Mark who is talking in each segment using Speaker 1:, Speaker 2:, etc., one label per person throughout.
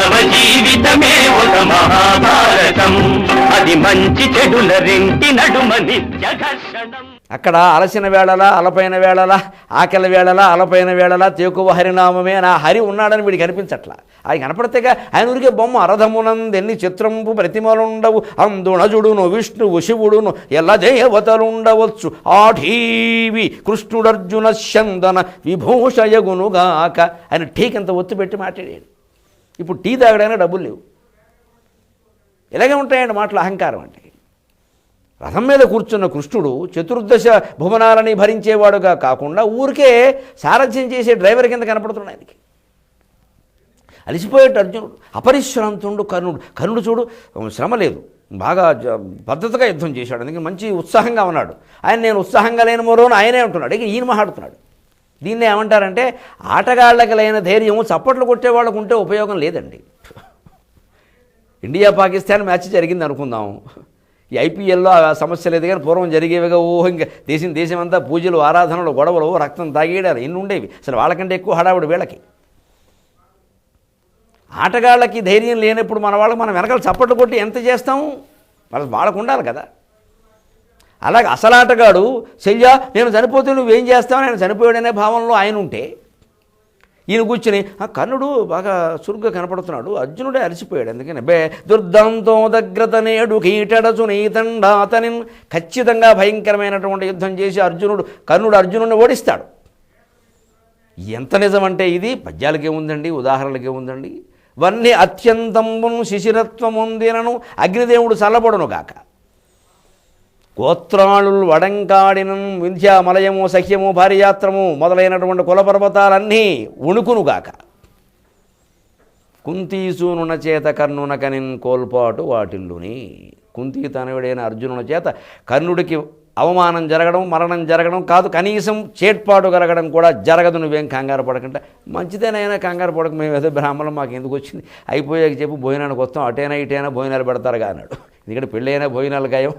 Speaker 1: మానవ జీవితమే ఒక మహాభారతం, అది మంచి చెడుల రెంటి నడుమ నిత్య ఘర్షణం.
Speaker 2: అక్కడ అలసిన వేళలా అలపైన వేళలా ఆకలి వేళలా అలపైన వేళలా తేకువ హరినామమే నా హరి ఉన్నాడని వీడికి కనిపించట్లా. ఆయన కనపడితేగా ఆయన ఊరికే బొమ్మ అరధమునందెన్ని చిత్రంపు ప్రతిమలుండవు అందుణజుడును విష్ణువు శివుడును ఎల్ల దేవతలుండవచ్చు ఆఠీవి కృష్ణుడర్జున చందన విభూషయగునుగాక ఆయన ఠీకంత ఒత్తి పెట్టి మాట్లాడాడు. ఇప్పుడు టీ తాగడానికి డబ్బులు లేవు. ఇలాగే ఉంటాయండి మాటలు. అహంకారం అంటే రథం మీద కూర్చున్న కృష్ణుడు చతుర్దశ భువనాలని భరించేవాడుగా కాకుండా ఊరికే సారథ్యం చేసే డ్రైవర్ కింద కనపడుతున్నాడు ఆయనకి. అలిసిపోయేట అర్జునుడు, అపరిశ్రాంతుడు కర్ణుడు చూడు శ్రమ లేదు, బాగా పద్ధతిగా యుద్ధం చేశాడు, అందుకని మంచి ఉత్సాహంగా ఉన్నాడు. నేను ఉత్సాహంగా లేని మరోను ఆయనే ఉంటున్నాడు. ఇక ఈయన మాట్లాడుతున్నాడు. దీన్ని ఏమంటారంటే ఆటగాళ్ళకి లేని ధైర్యం చప్పట్లు కొట్టేవాళ్ళకు ఉంటే ఉపయోగం లేదండి. ఇండియా పాకిస్తాన్ మ్యాచ్ జరిగింది అనుకుందాం. ఈ ఐపీఎల్లో ఆ సమస్య లేదు, కానీ పూర్వం జరిగేవిగా ఇంకా దేశమంతా పూజలు ఆరాధనలు గొడవలు రక్తం తాగేయడాలు ఎన్ని ఉండేవి. అసలు వాళ్ళకంటే ఎక్కువ హడావుడు వీళ్ళకి. ఆటగాళ్ళకి ధైర్యం లేనప్పుడు మనం వెనకాల చప్పట్లు కొట్టి ఎంత చేస్తాము? వాళ్ళకు ఉండాలి కదా. అలాగే అసలు ఆటగాడు శల్య నేను చనిపోతే నువ్వేం చేస్తావు, నేను చనిపోయాడనే భావంలో ఆయన ఉంటే ఈయన కూర్చుని కర్ణుడు బాగా చురుగ్గా కనపడుతున్నాడు, అర్జునుడే అలసిపోయాడు, అందుకని దుర్దంతో దగ్గరత నేడు కీటడచు నీతండాతని ఖచ్చితంగా భయంకరమైనటువంటి యుద్ధం చేసి కర్ణుడు అర్జునుడిని ఓడిస్తాడు. ఎంత నిజమంటే ఇది పద్యాలకేముందండి, ఉదాహరణలకేముందండి. వన్ని అత్యంతంబును శిశిరత్వముందినను అగ్నిదేవుడు చల్లబడును గాక. గోత్రాళు వడంకాడినం వింధ్యామలయము సహ్యము భార్యాత్రము మొదలైనటువంటి కులపర్వతాలన్నీ ఉణుకునుగాక. కుంతీసూనున చేత కర్ణునకనిన్ కోల్పాటు వాటిల్లుని. కుంతీ తనయుడైన అర్జునుని చేత కర్ణుడికి అవమానం జరగడం, మరణం జరగడం కాదు, కనీసం చేట్పాటు కలగడం కూడా జరగదు. నువ్వేం కంగారు పడకంటే. మంచిదేనైనా కంగారు పడక, మేము ఏదో బ్రాహ్మణం మాకు ఎందుకు వచ్చింది, అయిపోయాక చెప్పు భోజనానికి వస్తాం, అటైనా ఇటైనా భోజనాలు పెడతారుగా అన్నాడు. ఎందుకంటే పెళ్ళి అయినా భోజనాలు ఖాయం,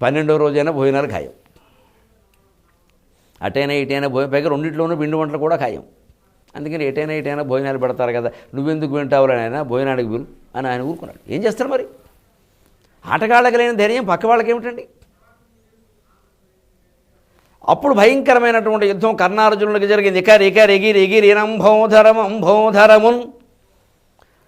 Speaker 2: 12వ రోజైనా భోజనాలు ఖాయం, అటైనా ఇటైనా పైగా రెండింటిలోనూ పిండి వంటలు కూడా ఖాయం. అందుకని ఎటైనా భోజనాలు పెడతారు కదా, నువ్వెందుకు వింటావులని ఆయన భోజనానికి వీలు అని ఆయన ఊరుకున్నాడు. ఏం చేస్తారు మరి? ఆటగాళ్ళకి లేని ధైర్యం పక్క వాళ్ళకి ఏమిటండి? అప్పుడు భయంకరమైనటువంటి యుద్ధం కర్ణార్జునుడికి జరిగింది. ఎగిరినంభోధరమున్.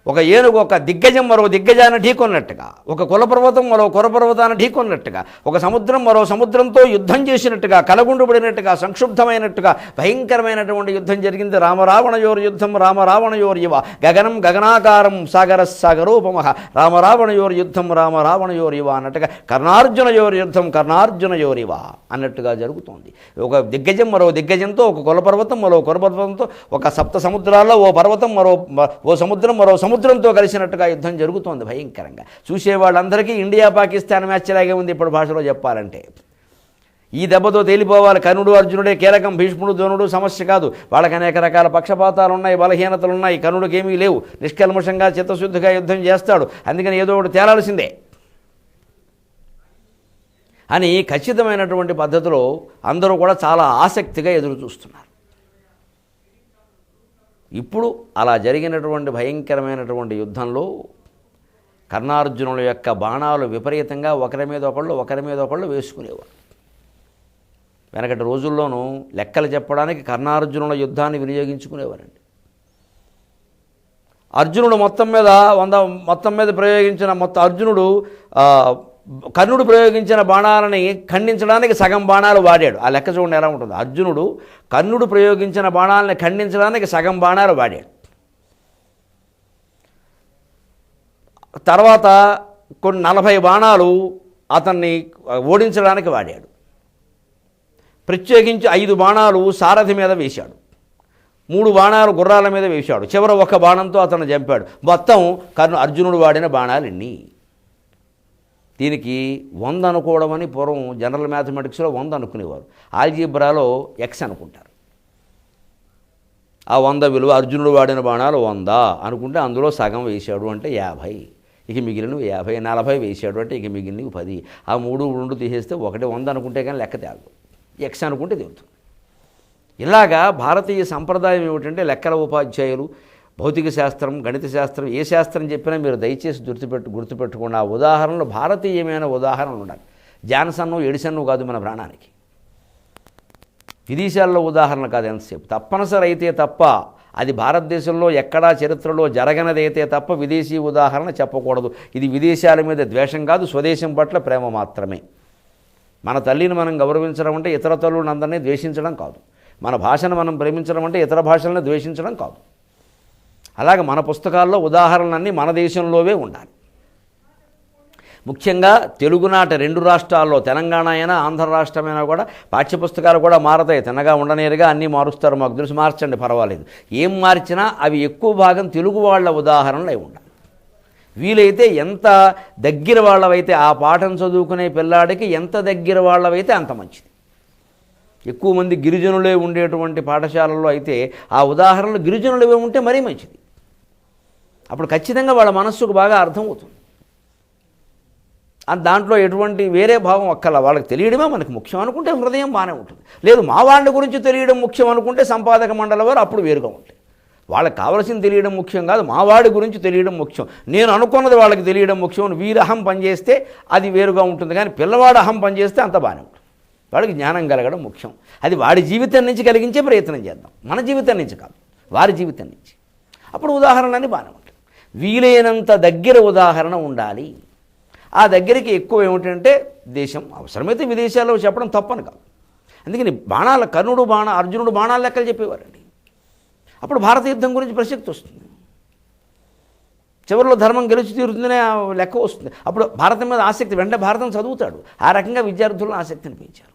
Speaker 2: ఒక ఏనుగు ఒక దిగ్గజం మరో దిగ్గజాన్ని ఢీకొన్నట్టుగా, ఒక కులపర్వతం మరో కులపర్వతాన్ని ఢీకొన్నట్టుగా, ఒక సముద్రం మరో సముద్రంతో యుద్ధం చేసినట్టుగా, కలగుండుబడినట్టుగా, సంక్షుబ్ధమైనట్టుగా భయంకరమైనటువంటి యుద్ధం జరిగింది. రామరావణయోర్ యుద్ధం రామరావణయోర్యవ గగనం గగనాకారం సాగర సాగరోపమః రామరావణయోర్ యుద్ధం రామరావణయోర్యవ అన్నట్టుగా కర్ణార్జునయోర్ యుద్ధం కర్ణార్జునయోరివ అన్నట్టుగా జరుగుతోంది. ఒక దిగ్గజం మరో దిగ్గజంతో, ఒక కులపర్వతం మరో కులపర్వతంతో, ఒక సప్త సముద్రాల్లో ఓ పర్వతం ఓ సముద్రం మరో సముద్రంతో కలిసినట్టుగా యుద్ధం జరుగుతోంది భయంకరంగా. చూసేవాళ్ళందరికీ ఇండియా పాకిస్తాన్ మ్యాచ్ లాగే ఉంది ఇప్పుడు భాషలో చెప్పాలంటే. ఈ దెబ్బతో తేలిపోవాలి. కర్ణుడు అర్జునుడే కీలకం, భీష్ముడు ద్రోణుడు సమస్య కాదు. వాళ్ళకి అనేక రకాల పక్షపాతాలు ఉన్నాయి, బలహీనతలు ఉన్నాయి. కర్ణుడికి ఏమీ లేవు, నిష్కల్మషంగా చిత్తశుద్ధిగా యుద్ధం చేస్తాడు. అందుకని ఏదో ఒకటి తేలాల్సిందే అని ఖచ్చితమైనటువంటి పద్ధతిలో అందరూ కూడా చాలా ఆసక్తిగా ఎదురు చూస్తున్నారు. ఇప్పుడు అలా జరిగినటువంటి భయంకరమైనటువంటి యుద్ధంలో కర్ణార్జునుల యొక్క బాణాలు విపరీతంగా ఒకరి మీద ఒకళ్ళు వేసుకునేవారు. వెనకటి రోజుల్లోనూ లెక్కలు చెప్పడానికి కర్ణార్జునుల యుద్ధాన్ని వినియోగించుకునేవారండి. అర్జునుడు మొత్తం మీద ప్రయోగించిన కర్ణుడు ప్రయోగించిన బాణాలని ఖండించడానికి సగం బాణాలు వాడాడు. ఆ లెక్క చూడండి ఎలా ఉంటుంది. అర్జునుడు కర్ణుడు ప్రయోగించిన బాణాలని ఖండించడానికి సగం బాణాలు వాడాడు. తర్వాత కొన్ని 40 బాణాలు అతన్ని ఓడించడానికి వాడాడు. ప్రత్యేకించి 5 బాణాలు సారథి మీద వేశాడు, 3 బాణాలు గుర్రాల మీద వేశాడు, చివర 1 బాణంతో అతను చంపాడు. మొత్తం అర్జునుడు వాడిన బాణాలు ఎన్ని? దీనికి 100 అనుకోవడం అని పూర్వం జనరల్ మ్యాథమెటిక్స్లో 100 అనుకునేవారు. ఆల్జీబ్రాలో X అనుకుంటారు. ఆ 100 విలువ అర్జునుడు వాడిన బాణాలు 100 అనుకుంటే అందులో సగం వేశాడు అంటే 50, ఇక మిగిలినవి 50, 40 వేశాడు అంటే ఇక మిగిలినవి 10. ఆ 3 2 తీసేస్తే 100 అనుకుంటే కానీ లెక్క తేలదు, X అనుకుంటే తెలుస్తుంది. ఇలాగా భారతీయ సంప్రదాయం ఏమిటంటే లెక్కల ఉపాధ్యాయులు భౌతిక శాస్త్రం, గణిత శాస్త్రం, ఏ శాస్త్రం చెప్పినా మీరు దయచేసి గుర్తుపెట్టుకోండి. ఆ ఉదాహరణలు భారతీయమైన ఉదాహరణలు ఉండాలి. జాన్సన్ను ఎడిసన్ను కాదు మన ప్రాణానికి. విదేశాల్లో ఉదాహరణ కాదు ఎంతసేపు. తప్పనిసరి అయితే తప్ప, అది భారతదేశంలో ఎక్కడా చరిత్రలో జరగనదైతే తప్ప విదేశీ ఉదాహరణ చెప్పకూడదు. ఇది విదేశాల మీద ద్వేషం కాదు, స్వదేశం పట్ల ప్రేమ మాత్రమే. మన తల్లిని మనం గౌరవించడం అంటే ఇతర తల్లులను అందరినీ ద్వేషించడం కాదు. మన భాషను మనం ప్రేమించడం అంటే ఇతర భాషలను ద్వేషించడం కాదు. అలాగే మన పుస్తకాల్లో ఉదాహరణలన్నీ మన దేశంలోవే ఉండాలి. ముఖ్యంగా తెలుగునాట 2 రాష్ట్రాల్లో, తెలంగాణ అయినా ఆంధ్ర రాష్ట్రమైనా కూడా పాఠ్యపుస్తకాలు కూడా మారతాయి. తిన్నగా ఉండనేరుగా అన్నీ మారుస్తారు. మాకు తెలిసి మార్చండి, పర్వాలేదు. ఏం మార్చినా అవి ఎక్కువ భాగం తెలుగు వాళ్ళ ఉదాహరణలు అయి ఉండాలి. వీలైతే ఎంత దగ్గర వాళ్ళవైతే, ఆ పాఠం చదువుకునే పిల్లాడికి ఎంత దగ్గర వాళ్ళవైతే అంత మంచిది. ఎక్కువ మంది గిరిజనులే ఉండేటువంటి పాఠశాలల్లో అయితే ఆ ఉదాహరణలు గిరిజనులవే ఉంటే మరీ మంచిది. అప్పుడు ఖచ్చితంగా వాళ్ళ మనస్సుకు బాగా అర్థమవుతుంది. దాంట్లో ఎటువంటి వేరే భావం అక్కల. వాళ్ళకి తెలియడమే మనకు ముఖ్యం అనుకుంటే హృదయం బాగానే ఉంటుంది. లేదు మా వాళ్ళ గురించి తెలియడం ముఖ్యం అనుకుంటే సంపాదక మండలి వారు అప్పుడు వేరుగా ఉంటాయి. వాళ్ళకి కావాల్సింది తెలియడం ముఖ్యం కాదు, మా వాడి గురించి తెలియడం ముఖ్యం, నేను అనుకున్నది వాళ్ళకి తెలియడం ముఖ్యం. వీరి అహం పనిచేస్తే అది వేరుగా ఉంటుంది. కానీ పిల్లవాడు అహం పనిచేస్తే అంత బాగానే ఉంటుంది. వాడికి జ్ఞానం కలగడం ముఖ్యం. అది వాడి జీవితం నుంచి కలిగించే ప్రయత్నం చేద్దాం, మన జీవితం నుంచి కాదు, వారి జీవితం నుంచి. అప్పుడు ఉదాహరణని బాగానే ఉంటుంది. వీలైనంత దగ్గర ఉదాహరణ ఉండాలి. ఆ దగ్గరికి ఎక్కువ ఏమిటంటే దేశం, అవసరమైతే విదేశాల్లో చెప్పడం తప్పని కాదు. అందుకని బాణాల అర్జునుడు బాణాల లెక్కలు చెప్పేవారండి. అప్పుడు భారత యుద్ధం గురించి ప్రసక్తి వస్తుంది. చివరిలో ధర్మం గెలిచి తీరుతుందనే లెక్క వస్తుంది. అప్పుడు భారతం మీద ఆసక్తి, వెంటనే భారతం చదువుతాడు. ఆ రకంగా విద్యార్థులను ఆసక్తిని పెంచారు.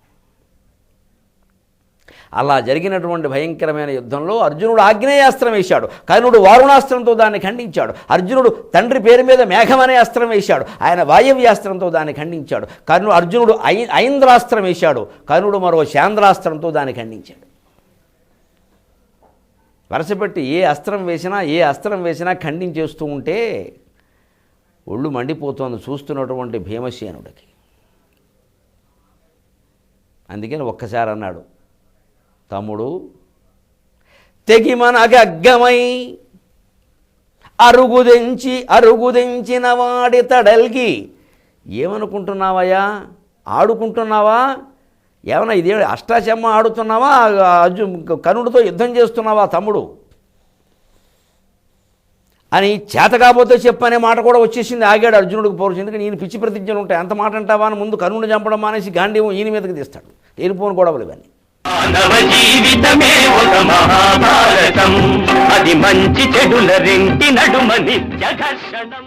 Speaker 2: అలా జరిగినటువంటి భయంకరమైన యుద్ధంలో అర్జునుడు ఆగ్నేయాస్త్రం వేశాడు, కర్ణుడు వారుణాస్త్రంతో దాన్ని ఖండించాడు. అర్జునుడు తండ్రి పేరు మీద మేఘం అనే అస్త్రం వేశాడు, ఆయన వాయవ్యాస్త్రంతో దాన్ని ఖండించాడు. అర్జునుడు ఐంద్రాస్త్రం వేశాడు, కర్ణుడు మరో శాంద్రాస్త్రంతో దాన్ని ఖండించాడు. వరుసపెట్టి ఏ అస్త్రం వేసినా ఖండించేస్తూ ఉంటే ఒళ్ళు మండిపోతోంది చూస్తున్నటువంటి భీమసేనుడికి. అందుకని ఒక్కసారి అన్నాడు, తమ్ముడు తెగిమనగగ్గమై అరుగుదెంచిన వాడి తడల్గి. ఏమనుకుంటున్నావయ్యా? ఆడుకుంటున్నావా? ఏమన్నా ఇదే అష్టాచెమ్మ ఆడుతున్నావా? కర్ణుడితో యుద్ధం చేస్తున్నావా తమ్ముడు అని చేత కాకపోతే చెప్పనే మాట కూడా వచ్చేసింది. ఆగాడు అర్జునుడికి పౌరుషం. ఎందుకంటే ఈయన పిచ్చి ప్రతిజ్ఞలు ఉంటాయి. అంత మాట అంటావా అని ముందు కర్ణుడిని చంపడం మానేసి గాంధీవం ఈయన మీదకి తీస్తాడు. లేనిపోని గొడవలు ఇవన్నీ.
Speaker 1: మానవ జీవితమే ఒక మహాభారతం, అది మంచి చెడుల రెంటి నడుమ నిత్య ఘర్షణం.